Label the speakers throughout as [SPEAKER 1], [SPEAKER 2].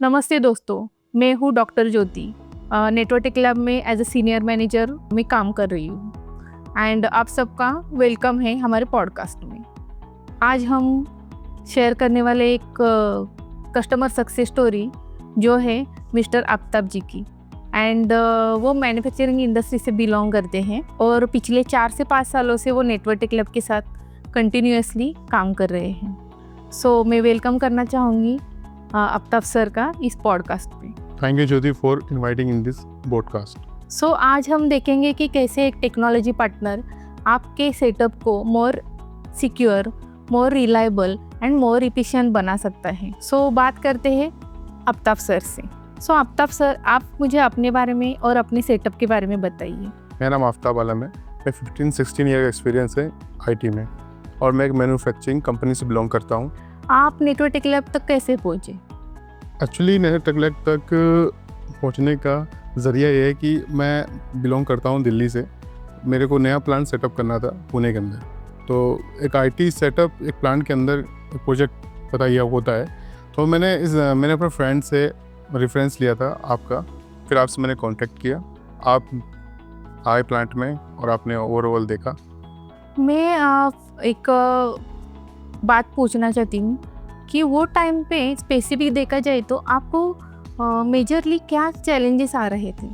[SPEAKER 1] नमस्ते दोस्तों, मैं हूँ डॉक्टर ज्योति। नेटवर्क क्लब में एज अ सीनियर मैनेजर मैं काम कर रही हूँ एंड आप सबका वेलकम है हमारे पॉडकास्ट में। आज हम शेयर करने वाले एक कस्टमर सक्सेस स्टोरी जो है मिस्टर आफ्ताब जी की एंड वो मैन्युफैक्चरिंग इंडस्ट्री से बिलोंग करते हैं और पिछले 4 से 5 सालों से वो नेटवर्क क्लब के साथ कंटिन्यूअसली काम कर रहे हैं। सो मैं वेलकम करना चाहूँगी आफ्ताब सर का इस पॉडकास्ट पे।
[SPEAKER 2] Thank you Jyoti for inviting in this podcast.
[SPEAKER 1] So आज हम देखेंगे कि कैसे एक टेक्नोलॉजी पार्टनर आपके सेटअप को more secure, more reliable and more efficient बना सकता है। सो बात करते हैं आफ्ताब सर से। सो आफ्ताब सर, आप मुझे अपने बारे में और अपने सेटअप के बारे में बताइए।
[SPEAKER 2] मेरा नाम आफ्ताब आलम है। मैं 15-16 ईयर का एक्सपीरियंस है आईटी में और मैं एक मैन्युफैक्चरिंग कंपनी से बिलोंग करता हूँ।
[SPEAKER 1] आप नेटवर्क क्लब तक कैसे पहुँचे?
[SPEAKER 2] एक्चुअली नेटवर्क क्लब तक पहुँचने का ज़रिया ये है कि मैं बिलोंग करता हूँ दिल्ली से। मेरे को नया प्लांट सेटअप करना था पुणे के अंदर, तो एक आईटी सेटअप एक प्लांट के अंदर एक प्रोजेक्ट पता ही होता है। तो मैंने अपने फ्रेंड से रेफरेंस लिया था आपका, फिर आपसे मैंने कांटेक्ट किया। आप आए प्लांट में और आपने ओवरऑल देखा।
[SPEAKER 1] मैं एक बात पूछना चाहती हूँ कि वो टाइम पे स्पेसिफिक देखा जाए तो आपको मेजरली क्या चैलेंजेस आ रहे थे?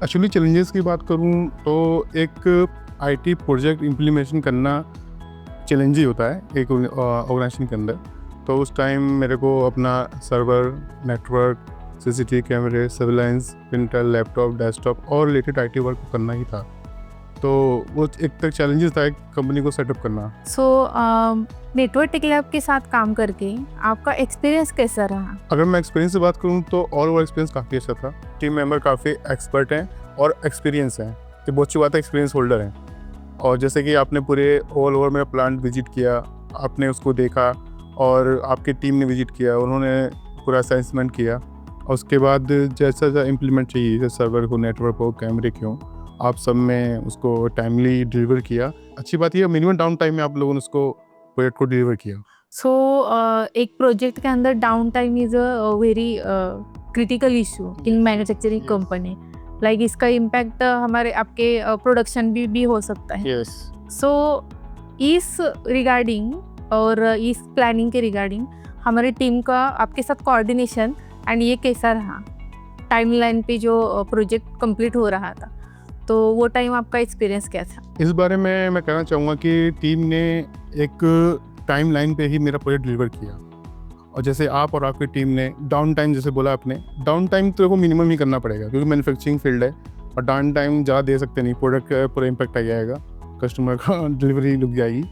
[SPEAKER 2] एक्चुअली चैलेंजेस की बात करूँ तो एक आईटी प्रोजेक्ट इम्प्लीमेशन करना चैलेंज ही होता है एक ऑर्गेनाइजेशन के अंदर। तो उस टाइम मेरे को अपना सर्वर, नेटवर्क, सीसीटीवी कैमरे, सर्विलांस, प्रिंटर, लैपटॉप, डेस्कटॉप और रिलेटेड आईटी वर्क करना ही था। तो वो एक तक चैलेंजेस था एक कंपनी को सेटअप करना।
[SPEAKER 1] सो नेटवर्क क्लब के साथ काम करके आपका एक्सपीरियंस कैसा रहा?
[SPEAKER 2] अगर मैं एक्सपीरियंस से बात करूँ तो ओवरऑल एक्सपीरियंस काफ़ी अच्छा था। टीम मेंबर काफ़ी एक्सपर्ट हैं और एक्सपीरियंस हैं, तो बहुत अच्छी बात है, एक्सपीरियंस होल्डर हैं। और जैसे कि आपने पूरे ओवरऑल मेरा प्लांट विजिट किया, आपने उसको देखा और आपकी टीम ने विजिट किया, उन्होंने पूरा असेसमेंट किया और उसके बाद जैसा इम्प्लीमेंट चाहिए, जैसे सर्वर को, नेटवर्क हो, कैमरे क्यों, आप सब में उसको टाइमली डिलीवर किया। अच्छी बात यह मिनिमम डाउन टाइम में आप लोगों ने उसको प्रोजेक्ट को डिलीवर किया।
[SPEAKER 1] सो एक प्रोजेक्ट के अंदर down time is a very critical issue in manufacturing company. Like इसका इम्पैक्ट हमारे आपके प्रोडक्शन भी हो सकता है।
[SPEAKER 2] यस।
[SPEAKER 1] सो इस रिगार्डिंग और इस प्लानिंग के रिगार्डिंग हमारी टीम का आपके साथ कोऑर्डिनेशन एंड ये कैसा रहा? टाइमलाइन पे जो प्रोजेक्ट कंप्लीट हो रहा था, तो वो टाइम आपका एक्सपीरियंस क्या था?
[SPEAKER 2] इस बारे में मैं कहना चाहूँगा कि टीम ने एक टाइम लाइन पे ही मेरा प्रोजेक्ट डिलीवर किया। और जैसे आप और आपकी टीम ने डाउन टाइम, जैसे बोला आपने, डाउन टाइम तो को मिनिमम ही करना पड़ेगा क्योंकि मैन्युफैक्चरिंग फील्ड है और डाउन टाइम ज़्यादा दे सकते नहीं, प्रोडक्ट का पूरा इम्पैक्ट आ जाएगा, कस्टमर का डिलीवरी रुक जाएगी।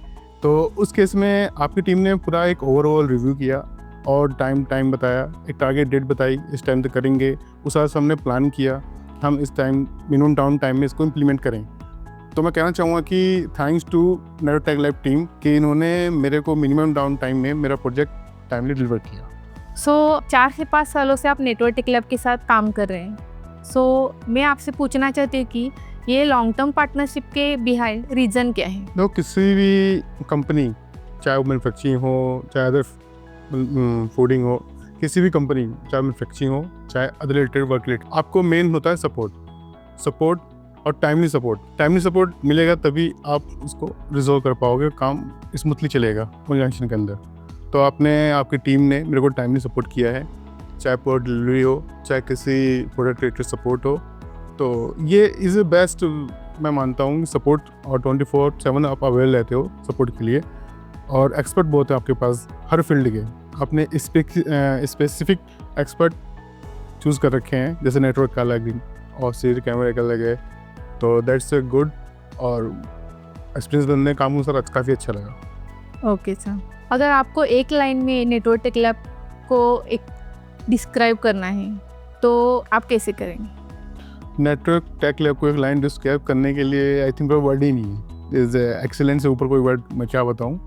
[SPEAKER 2] तो उस केस में आपकी टीम ने पूरा एक ओवरऑल रिव्यू किया और टाइम बताया, एक टारगेट डेट बताई, इस टाइम तक करेंगे। उस हिसाब से हमने प्लान किया, हम इस टाइम मिनिमम डाउन टाइम में इसको इम्प्लीमेंट करें। तो मैं कहना चाहूँगा कि thanks to network club team कि इन्होंने मेरे को मिनिमम डाउन टाइम में मेरा प्रोजेक्ट टाइमली डिलीवर किया।
[SPEAKER 1] सो 4 से 5 सालों से आप नेटवर्क क्लब के साथ काम कर रहे हैं। सो मैं आपसे पूछना चाहती हूँ कि ये लॉन्ग टर्म पार्टनरशिप के बिहाइंड रीज़न क्या है?
[SPEAKER 2] तो किसी भी कंपनी, चाहे वो मैन्युफैक्चरिंग हो, चाहे अदर फूडिंग हो, किसी भी कंपनी, चाहे मैन्युफैक्चरिंग हो, चाहे अदर रिलेटेड वर्क रिलेटेड, आपको मेन होता है सपोर्ट और टाइमली सपोर्ट मिलेगा तभी आप उसको रिजॉल्व कर पाओगे, काम स्मूथली चलेगा ऑर्गेनाइजेशन के अंदर। तो आपकी टीम ने मेरे को टाइमली सपोर्ट किया है, चाहे प्रोडक्ट डिलीवरी हो, चाहे किसी प्रोडक्ट रिलेटेड सपोर्ट हो। तो ये इज़ ए बेस्ट मैं मानता हूँ सपोर्ट, और 24/7 आप अवेलेबल रहते हो सपोर्ट के लिए और एक्सपर्ट बहुत है आपके पास हर फील्ड के। आपने स्पेसिफिक एक्सपर्ट चूज़ कर रखे हैं, जैसे नेटवर्क का अलग और सीसीटीवी कैमरे का अलग है। तो दैट्स ए गुड और एक्सपीरियंस बनने काम सर काफ़ी अच्छा लगा।
[SPEAKER 1] ओके सर, अगर आपको एक लाइन में नेटवर्क क्लब को एक डिस्क्राइब करना है तो आप कैसे करेंगे?
[SPEAKER 2] नेटवर्क टेक लैब को एक लाइन डिस्क्राइब करने के लिए आई थिंक कोई वर्ड ही नहीं है। इज़ एक्सीलेंट से ऊपर कोई वर्ड मैं क्या बताऊँ,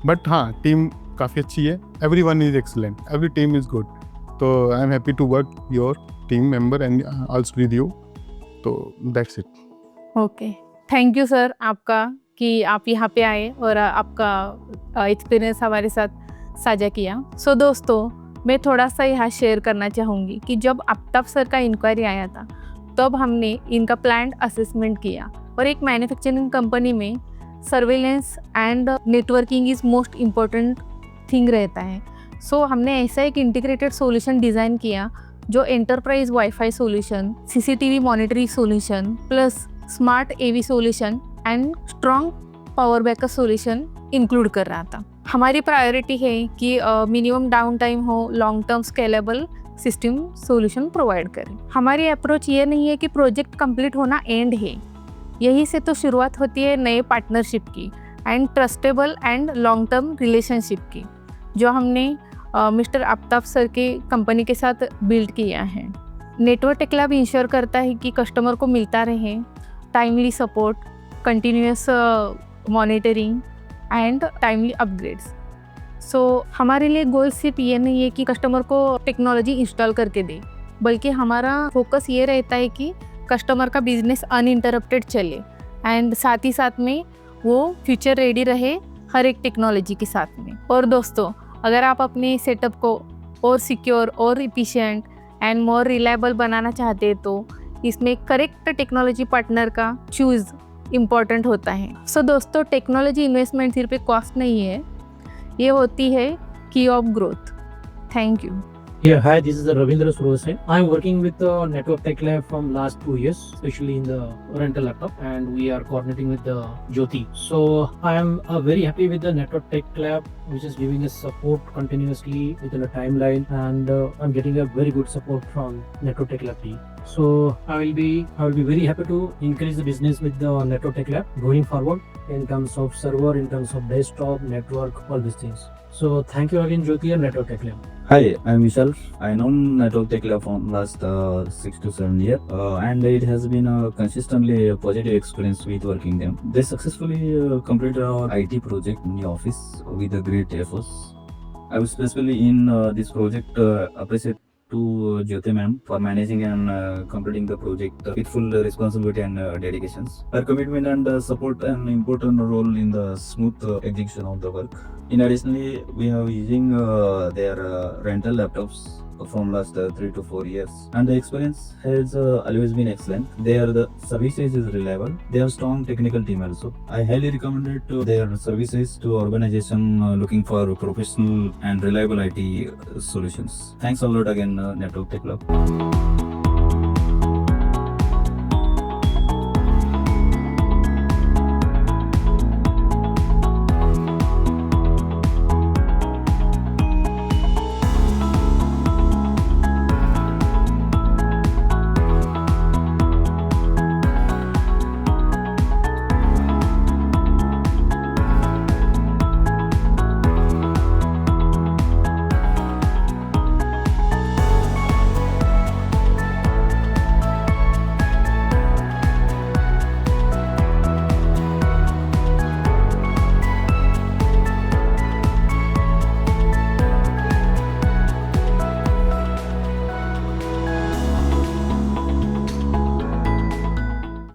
[SPEAKER 2] बट हाँ, टीम काफ़ी अच्छी है। Everyone is excellent, every team is good. तो I am happy to work your team member and also with you. तो that's it.
[SPEAKER 1] Okay, thank you sir आपका कि आप यहाँ पे आए और आपका एक्सपीरियंस हमारे साथ साझा किया। सो दोस्तों, मैं थोड़ा सा यहाँ शेयर करना चाहूँगी कि जब आफ्ताब सर का इंक्वायरी आया था तब हमने इनका प्लान असेसमेंट किया और एक मैन्युफैक्चरिंग कंपनी में surveillance and networking is most important thing रहता है। सो हमने ऐसा एक इंटीग्रेटेड सॉल्यूशन डिज़ाइन किया जो enterprise wifi solution, CCTV monitoring solution plus smart AV solution and strong power backup solution include कर रहा था। हमारी प्रायोरिटी है कि मिनिमम डाउन टाइम हो, long term scalable system solution provide करें। हमारी अप्रोच ये नहीं है कि प्रोजेक्ट कंप्लीट होना एंड है, यहीं से तो शुरुआत होती है नए पार्टनरशिप की and trustable and long term relationship की, जो हमने मिस्टर आफ्ताब सर के कंपनी के साथ बिल्ड किया है। नेटवर्क टेक लैब इंश्योर करता है कि कस्टमर को मिलता रहे timely support, continuous monitoring and timely upgrades. So हमारे लिए गोल सिर्फ ये नहीं है कि कस्टमर को टेक्नोलॉजी इंस्टॉल करके दे, बल्कि हमारा फोकस ये रहता है कि कस्टमर का बिजनेस अनइंटरप्टेड चले एंड साथ ही साथ में वो फ्यूचर रेडी रहे हर एक टेक्नोलॉजी के साथ में। और दोस्तों, अगर आप अपने सेटअप को और सिक्योर और इफिशिएंट एंड मोर रिलायबल बनाना चाहते हैं तो इसमें करेक्ट टेक्नोलॉजी पार्टनर का चूज़ इम्पॉर्टेंट होता है। सो दोस्तों, टेक्नोलॉजी इन्वेस्टमेंट सिर्फ एक कॉस्ट नहीं है, ये होती है की of growth. Thank you.
[SPEAKER 3] Yeah, hi, this is Ravindra Surose. I'm working with the Network Tech Lab from last 2 years, especially in the rental laptop, and we are coordinating with the Jyoti. So I am very happy with the Network Tech Lab, which is giving us support continuously within a timeline, and I'm getting a very good support from Network Tech Lab team. So I will be very happy to increase the business with the Network Tech Lab going forward in terms of server, in terms of desktop, network, all these things. So thank you again, Jyoti and Network Tech Lab.
[SPEAKER 4] Hi, I'm Vishal. I know Network Tech Lab from last 6 to 7 years, and it has been a consistently positive experience with working them. They successfully completed our IT project in the office with a great efforts. I would specifically in this project appreciate to Jyoti ma'am for managing and completing the project with full responsibility and dedications. Her commitment and support an important role in the smooth execution of the work. In additionally, we are using their rental laptops from last 3 to 4 years, and the experience has always been excellent. The services is reliable. They have strong technical team also. I highly recommend it to their services to organization looking for professional and reliable IT solutions. Thanks a lot again, Network Tech Lab.